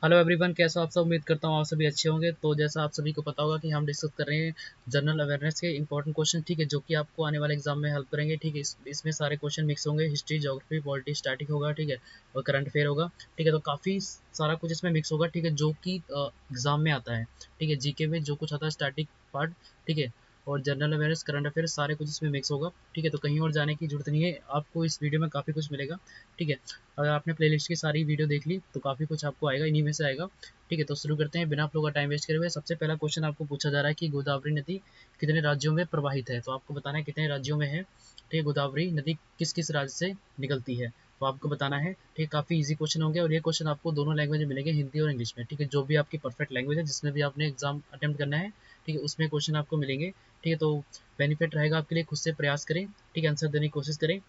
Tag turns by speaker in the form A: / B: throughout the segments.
A: Hello everyone, कैसे हो आप सब। उम्मीद करता हूँ आप सभी अच्छे होंगे। तो जैसा आप सभी को पता होगा कि हम डिस्कस कर रहे हैं जनरल अवेयरनेस के इंपॉर्टेंट क्वेश्चन, ठीक है, जो कि आपको आने वाले एग्जाम में हेल्प करेंगे। ठीक है, इसमें सारे क्वेश्चन मिक्स होंगे, हिस्ट्री, ज्योग्राफी, पॉलिटी, स्टैटिक होगा, ठीक है, और करंट अफेयर होगा। ठीक है, तो काफ़ी सारा कुछ इसमें मिक्स होगा, ठीक है, जो कि एग्जाम में आता है। ठीक है, जीके में जो कुछ आता है स्टैटिक पार्ट, ठीक है, और जनरल अवेयरनेस, करंट अफेयर सारे कुछ इसमें मिक्स होगा। ठीक है, तो कहीं और जाने की जरूरत नहीं है, आपको इस वीडियो में काफ़ी कुछ मिलेगा। ठीक है, अगर आपने प्लेलिस्ट की सारी वीडियो देख ली तो काफ़ी कुछ आपको आएगा, इन्हीं में से आएगा। ठीक है, तो शुरू करते हैं बिना आप लोगों का टाइम वेस्ट करे हुए। सबसे पहला क्वेश्चन आपको पूछा जा रहा है कि गोदावरी नदी कितने राज्यों में प्रवाहित है। तो आपको बताना है कितने राज्यों में है। ठीक है, गोदावरी नदी किस किस राज्य से निकलती है, तो आपको बताना है। ठीक है, काफ़ी इजी क्वेश्चन होंगे और ये क्वेश्चन आपको दोनों लैंग्वेज में मिलेंगे, हिंदी और इंग्लिश में। ठीक है, जो भी आपकी परफेक्ट लैंग्वेज है, जिसमें भी आपने एग्जाम अटेम्प्ट करना है, ठीक है, उसमें क्वेश्चन आपको मिलेंगे। ठीक है, तो बेनिफिट रहेगा आपके लिए, खुद से प्रयास करें, ठीक है, आंसर देने की कोशिश करें।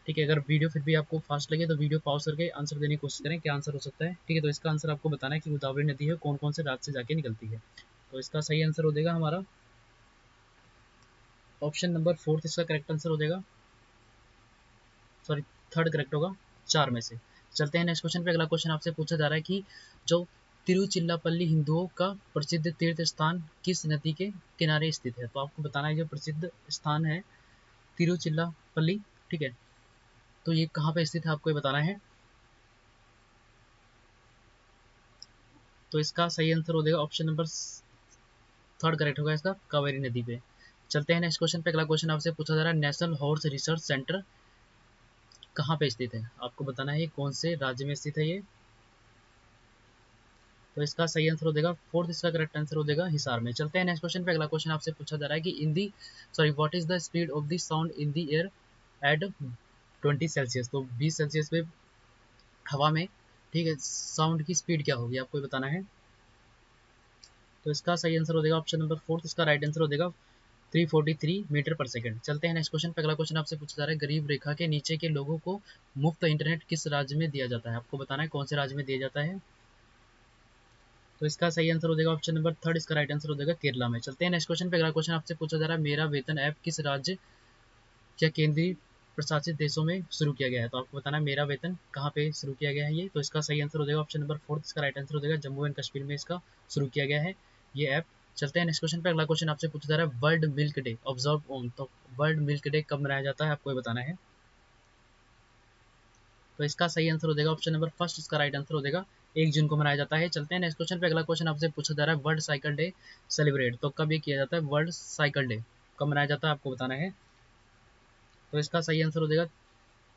A: ठीक है, अगर वीडियो फिर भी आपको फास्ट लगे तो वीडियो पॉज करके आंसर देने की कोशिश करें, क्या आंसर हो सकता है। ठीक है, तो इसका आंसर आपको बताना है कि गोदावरी नदी है कौन कौन से राज्य से जाके निकलती है। तो इसका सही आंसर हो जाएगा हमारा ऑप्शन नंबर फोर्थ, इसका करेक्ट आंसर हो जाएगा। सॉरी, थर्ड करेक्ट होगा चार में से। चलते हैं नेक्स्ट क्वेश्चन पे। अगला क्वेश्चन आपसे पूछा जा रहा है कि जो तिरुचिल्लापल्ली हिंदुओं का प्रसिद्ध तीर्थ स्थान किस नदी के किनारे स्थित है। तो आपको बताना है जो प्रसिद्ध स्थान है तिरुचिल्लापल्ली, ठीक है, तो ये कहाँ पे स्थित है आपको ये बताना है। तो इसका सही आंसर हो जाएगा ऑप्शन नंबर थर्ड करेक्ट होगा इसका, कावेरी नदी पे। चलते हैं नेक्स्ट क्वेश्चन पे। अगला क्वेश्चन आपसे पूछा जा रहा है नेशनल हॉर्स रिसर्च सेंटर कहाँ पे स्थित है। आपको बताना है कौन से राज्य में स्थित है ये। तो इसका सही आंसर हो जाएगा फोर्थ, इसका करेक्ट आंसर हो जाएगा हिसार में। चलते हैं नेक्स्ट क्वेश्चन पे। अगला क्वेश्चन आपसे पूछा जा रहा है कि in the sorry what is the speed of the sound in the air at 20 Celsius. तो 20 सेल्सियस पे हवा में, ठीक है, साउंड की स्पीड क्या होगी आपको बताना है। तो इसका सही आंसर हो जाएगा ऑप्शन नंबर फोर्थ, इसका राइट आंसर हो जाएगा 343 मीटर पर सेकंड। चलते हैं नेक्स्ट क्वेश्चन पे। अगला क्वेश्चन आपसे पूछा जा रहा है गरीब रेखा के नीचे के लोगों को मुफ्त इंटरनेट किस राज्य में दिया जाता है। आपको बताना है कौन से राज्य में दिया जाता है। तो इसका सही आंसर हो जाएगा ऑप्शन नंबर थर्ड, इसका राइट आंसर हो जाएगा केरला में। चलते हैं नेक्स्ट क्वेश्चन पे। अगला क्वेश्चन आपसे पूछा जा रहा है मेरा वेतन ऐप किस राज्य या केंद्रीय प्रशासित देशों में शुरू किया गया है। तो आपको बताना है मेरा वेतन कहाँ पे शुरू किया गया है ये। तो इसका सही आंसर हो जाएगा ऑप्शन नंबर फोर्थ, इसका राइट आंसर हो जाएगा जम्मू एंड कश्मीर में इसका शुरू किया गया है ये ऐप। चलते हैं नेक्स्ट क्वेश्चन पे। अगला क्वेश्चन आपसे पूछा जा रहा है world milk day observe on. तो वर्ल्ड मिल्क डे कब मनाया जाता है आपको ये बताना है। तो इसका सही आंसर हो जाएगा ऑप्शन नंबर फर्स्ट, इसका राइट आंसर हो जाएगा 1 जून को मनाया जाता है। चलते हैं नेक्स्ट क्वेश्चन पे। अगला क्वेश्चन आपसे पूछा जा रहा है वर्ल्ड साइकिल डे सेलिब्रेट, तो कब ये किया जाता है वर्ल्ड साइकिल डे, कब मनाया जाता है आपको बताना है। तो इसका सही आंसर हो जाएगा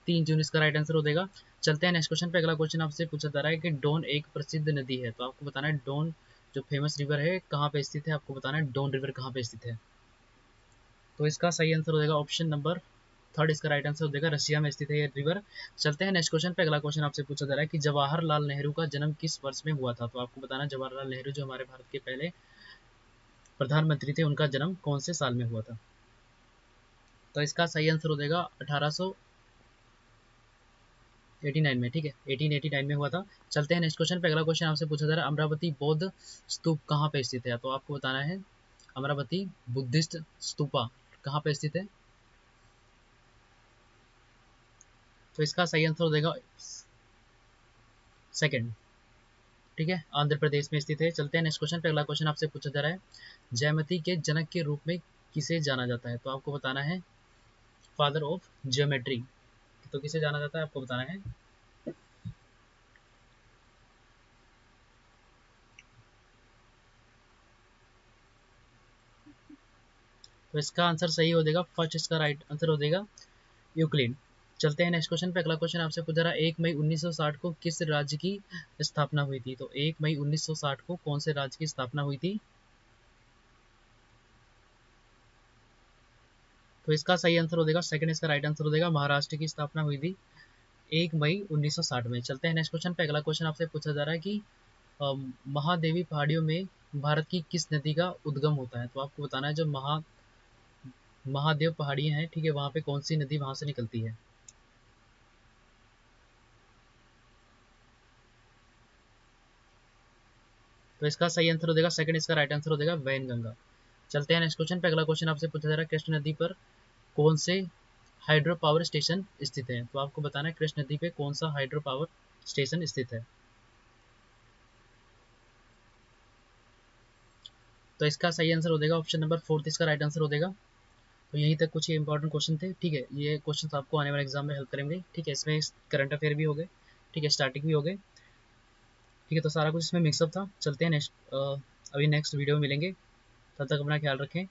A: 3 जून, इसका राइट आंसर हो जाएगा। चलते हैं नेक्स्ट क्वेश्चन पे। अगला क्वेश्चन आपसे पूछा जा रहा है कि डोन एक प्रसिद्ध नदी है। तो आपको बताना है डोन जो फेमस रिवर है कहाँ पे स्थित है। आपको बताना है डोन रिवर कहाँ पे स्थित है। तो इसका सही आंसर हो जाएगा ऑप्शन नंबर थर्ड, इसका राइट आंसर हो जाएगा रशिया में स्थित है ये रिवर। चलते हैं नेक्स्ट क्वेश्चन पे। अगला क्वेश्चन आपसे पूछा जा रहा है कि जवाहरलाल नेहरू का जन्म किस वर्ष में हुआ था। तो आपको बताना है जवाहरलाल नेहरू जो हमारे भारत के पहले प्रधानमंत्री थे, उनका जन्म कौन से साल में हुआ था। तो इसका सही आंसर हो जाएगा 1889 में, ठीक है, 1889 में हुआ था। चलते हैं नेक्स्ट क्वेश्चन पे। अगला क्वेश्चन आपसे पूछा जा रहा है अमरावती बौद्ध स्तूप कहाँ पे स्थित है। तो आपको बताना है अमरावती बुद्धिस्ट स्तूपा कहाँ पे स्थित है। तो इसका सही आंसर हो जाएगा सेकंड, ठीक है, आंध्र प्रदेश में स्थित है। चलते हैं नेक्स्ट क्वेश्चन पे। अगला क्वेश्चन आपसे पूछा जा रहा है जयमती के जनक के रूप में किसे जाना जाता है। तो आपको बताना है फादर ऑफ ज्योमेट्री, तो किसे जाना जाता है आपको बताना है। तो इसका आंसर सही हो जाएगा फर्स्ट, इसका राइट आंसर हो जाएगा यूक्लिड। चलते हैं नेक्स्ट क्वेश्चन पे। अगला क्वेश्चन आपसे पूछा रहा है 1 मई 1960 को किस राज्य की स्थापना हुई थी। तो 1 मई 1960 को कौन से राज्य की स्थापना हुई थी। तो इसका सही आंसर हो जाएगा सेकंड, इसका राइट आंसर हो जाएगा महाराष्ट्र की स्थापना हुई थी 1 मई 1960 में। चलते हैं नेक्स्ट क्वेश्चन पे। अगला क्वेश्चन आपसे पूछा जा रहा है कि महादेवी पहाड़ियों में भारत की किस नदी का उद्गम होता है। तो आपको बताना है जो महादेव पहाड़ियां हैं, ठीक है, वहां पे कौन सी नदी वहां से निकलती है। तो इसका सही आंसर हो जाएगा सेकंड, इसका राइट आंसर हो जाएगा वैनगंगा। चलते हैं नेक्स्ट क्वेश्चन पे। अगला क्वेश्चन आपसे पूछा जा रहा है कृष्ण नदी पर कौन से हाइड्रो पावर स्टेशन स्थित है। तो आपको बताना है कृष्ण नदी पे कौन सा हाइड्रो पावर स्टेशन स्थित है। तो इसका सही आंसर हो जाएगा ऑप्शन नंबर 4, इसका राइट आंसर हो जाएगा। तो यहीं तक कुछ इंपॉर्टेंट क्वेश्चन थे, ठीक है। ये क्वेश्चन आपको आने वाले एग्जाम में हेल्प करेंगे, ठीक है। इसमें करंट अफेयर भी हो गए, ठीक है, स्टैटिक भी हो गए, ठीक है। तो सारा कुछ इसमें मिक्सअप था। चलते हैं नेक्स्ट, अभी नेक्स्ट वीडियो में मिलेंगे। तब तक अपना ख्याल रखें।